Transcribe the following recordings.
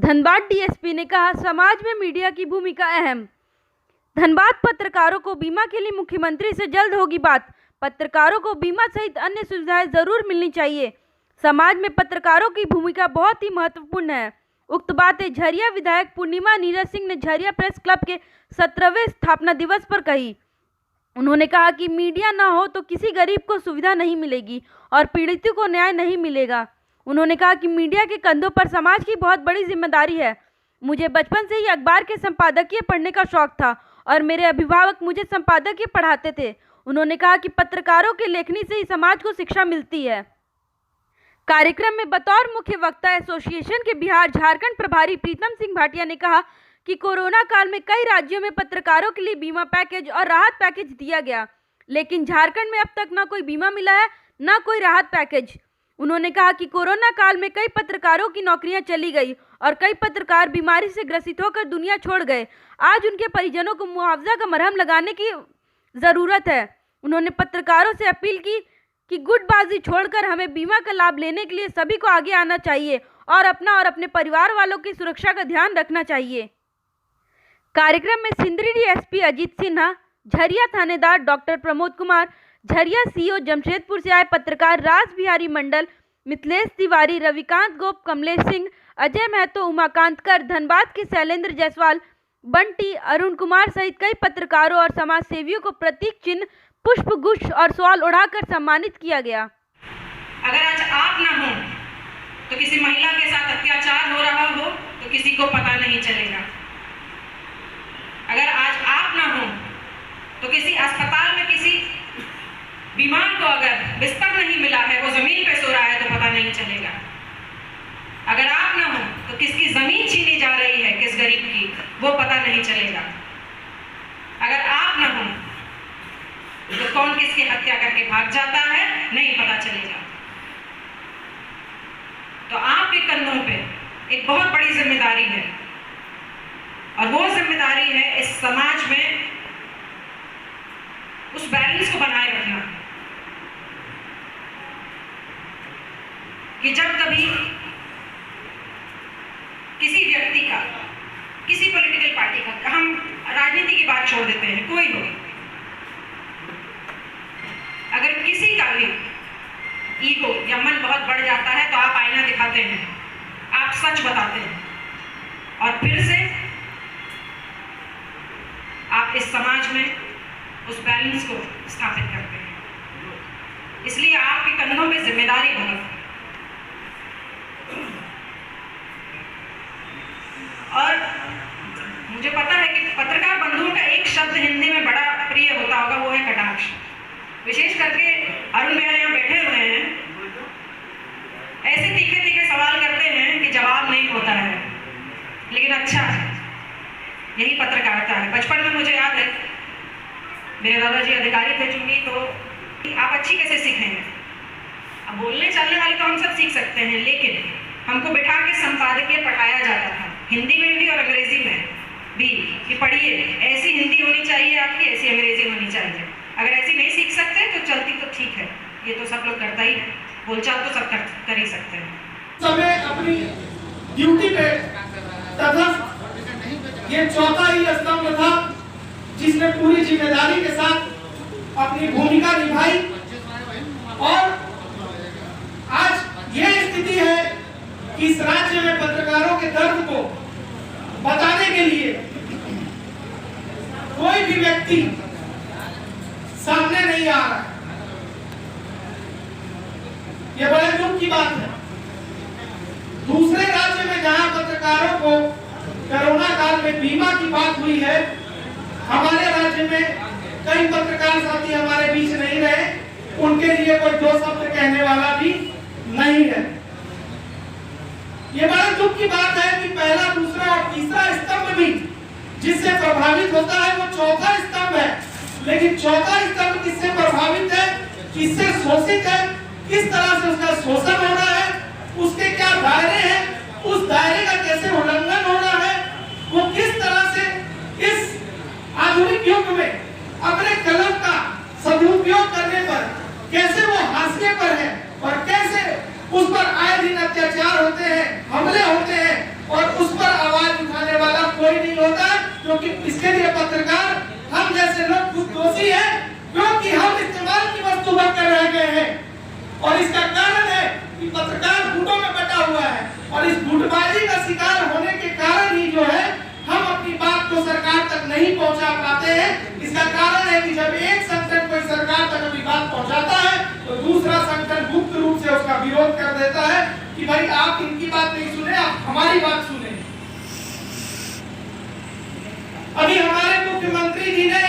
Dhanbad DSP ने कहा, समाज में मीडिया की भूमिका अहम। धनबाद पत्रकारों को बीमा के लिए मुख्यमंत्री से जल्द होगी बात। पत्रकारों को बीमा सहित अन्य सुविधाएं जरूर मिलनी चाहिए। समाज में पत्रकारों की भूमिका बहुत ही महत्वपूर्ण है। उक्त बातें झरिया विधायक पूर्णिमा नीरज सिंह ने झरिया प्रेस क्लब के 17वें स्थापना दिवस पर कही। उन्होंने कहा कि मीडिया न हो तो किसी गरीब को सुविधा नहीं मिलेगी और पीड़ितों को न्याय नहीं मिलेगा। उन्होंने कहा कि मीडिया के कंधों पर समाज की बहुत बड़ी जिम्मेदारी है। मुझे बचपन से ही अखबार के संपादकीय पढ़ने का शौक था और मेरे अभिभावक मुझे संपादकीय पढ़ाते थे। उन्होंने कहा कि पत्रकारों के लेखनी से ही समाज को शिक्षा मिलती है। कार्यक्रम में बतौर मुख्य वक्ता एसोसिएशन के बिहार झारखंड प्रभारी प्रीतम सिंह भाटिया ने कहा कि कोरोना काल में कई राज्यों में पत्रकारों के लिए बीमा पैकेज और राहत पैकेज दिया गया, लेकिन झारखंड में अब तक न कोई बीमा मिला है न कोई राहत पैकेज। उन्होंने कहा कि कोरोना काल में कई पत्रकारों की नौकरियां चली गई और कई पत्रकार बीमारी से ग्रसित होकर दुनिया छोड़ गए। आज उनके परिजनों को मुआवजा का मरहम लगाने की ज़रूरत है। उन्होंने पत्रकारों से अपील की कि गुटबाजी छोड़कर हमें बीमा का लाभ लेने के लिए सभी को आगे आना चाहिए और अपना और अपने परिवार वालों की सुरक्षा का ध्यान रखना चाहिए। कार्यक्रम में सिंदरी डीएसपी अजीत सिन्हा, झरिया थानेदार डॉक्टर प्रमोद कुमार, झरिया सीओ जमशेदपुर से आए पत्रकार राज बिहारी मंडल, मिथिलेश तिवारी, रविकांत गोप, कमलेश सिंह, अजय महतो, उमाकांत कर, धनबाद के शैलेंद्र जायसवाल, बंटी, अरुण कुमार सहित कई पत्रकारों और समाज सेवियों को प्रतीक चिन्ह, पुष्प गुच्छ और शॉल उड़ाकर सम्मानित किया गया। अगर आज आप ना हो तो किसी महिला के साथ अत्याचार हो रहा हो तो किसी को पता नहीं चलेगा। अगर आज आप ना हो तो किसी अस्पताल में किसी बीमार को अगर बिस्तर नहीं मिला है, वो जमीन पे सो रहा है, तो पता नहीं चलेगा। अगर आप ना हो तो किसकी जमीन छीनी जा रही है किस गरीब की, वो पता नहीं चलेगा। अगर आप ना हो तो कौन किसकी हत्या करके भाग जाता है नहीं पता चलेगा। तो आपके कंधों पे एक बहुत बड़ी जिम्मेदारी है और वो जिम्मेदारी है इस समाज में उस बैलेंस को बनाए रखना कि जब कभी किसी व्यक्ति का, किसी पॉलिटिकल पार्टी का, हम राजनीति की बात छोड़ देते हैं, कोई हो, अगर किसी का भी ईगो या मन बहुत बढ़ जाता है तो आप आईना दिखाते हैं, आप सच बताते हैं और फिर से आप इस समाज में उस बैलेंस को स्थापित करते हैं। इसलिए आपके कंधों में जिम्मेदारी बहुत है। और मुझे पता है कि पत्रकार बंधुओं का एक शब्द हिंदी में बड़ा प्रिय होता होगा, वो है कटाक्ष। विशेष करके अरुण भैया यहाँ बैठे हुए हैं, ऐसे तीखे तीखे सवाल करते हैं कि जवाब नहीं होता है, लेकिन अच्छा है, यही पत्रकारिता है। बचपन में मुझे याद है मेरे दादाजी अधिकारी थे चूंकि, तो आप अच्छी कैसे सीखेंगे, अब बोलने चलने वाले तो हम सब सीख सकते हैं, लेकिन हमको बिठा के संपादकीय पढ़ाया जाता था, हिंदी में भी और अंग्रेजी में भी, कि पढ़िए, ऐसी हिंदी होनी चाहिए आपकी, ऐसी अंग्रेजी होनी चाहिए। अगर ऐसी नहीं सीख सकते तो चलती तो ठीक है, ये तो सब लोग करता ही है, बोलचाल तो सब कर ही सकते हैं। समय अपनी ड्यूटी पे तथा ये चौथा ही स्तंभ था जिसने पूरी जिम्मेदारी के साथ अपनी भूमिका निभाई। और आज ये स्थिति है कि इस राज्य में पत्रकारों के दर्द को बताने के लिए कोई भी व्यक्ति सामने नहीं आ रहा। यह बड़े दुख की बात है। दूसरे राज्य में जहां पत्रकारों को कोरोना काल में बीमा की बात हुई है, हमारे राज्य में कई पत्रकार साथी हमारे बीच नहीं रहे, उनके लिए कोई दो शब्द कहने वाला भी नहीं है। यह बड़े दुख की बात है कि पहला, दूसरा और तीसरा स्तंभ भी जिससे प्रभावित होता है वो चौथा स्तंभ है, लेकिन चौथा स्तंभ किससे प्रभावित है, किससे शोषित है, किस तरह से उसका शोषण हो रहा है, उसके क्या दायरे हैं, उस दायरे का कैसे उल्लंघन हो रहा है, वो किस तरह से इस आधुनिक युग में अपने कलम का सदुपयोग करने पर कैसे वो हाशिए पर है और कैसे उस पर आए दिन अत्याचार होते हैं, हमले होते हैं, और उस पर आवाज उठाने वाला कोई नहीं होता, क्योंकि इसके लिए पत्रकार हम जैसे लोग खुद दोषी हैं, क्योंकि हम इस्तेमाल की वस्तु बनकर रह गए हैं। और इसका कारण है कि पत्रकार गुटों में बटा हुआ है, और इस गुटबाजी का शिकार होने के कारण ही जो है हम अपनी बात को सरकार तक नहीं पहुंचा पाते हैं। इसका कारण है कि जब एक संगठन कोई सरकार तक अपनी बात पहुंचाता है तो दूसरा संगठन गुप्त रूप से उसका विरोध कर देता है कि भाई आप इनकी बात नहीं सुने, आप हमारी बात सुने। अभी हमारे मुख्यमंत्री जी ने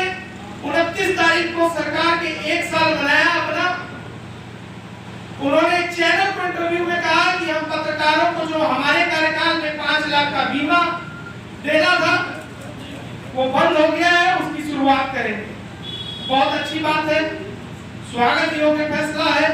29 तारीख को सरकार के 1 साल बनाया अपना। उन्होंने चैनल पर इंटरव्यू में कहा कि हम पत्रकारों को जो हमारे कार्यकाल में 5 लाख का बीमा देना था वो बंद हो गया है, उसकी शुरुआत करेंगे। बहुत अच्छी बात है, स्वागत योग्य फैसला है।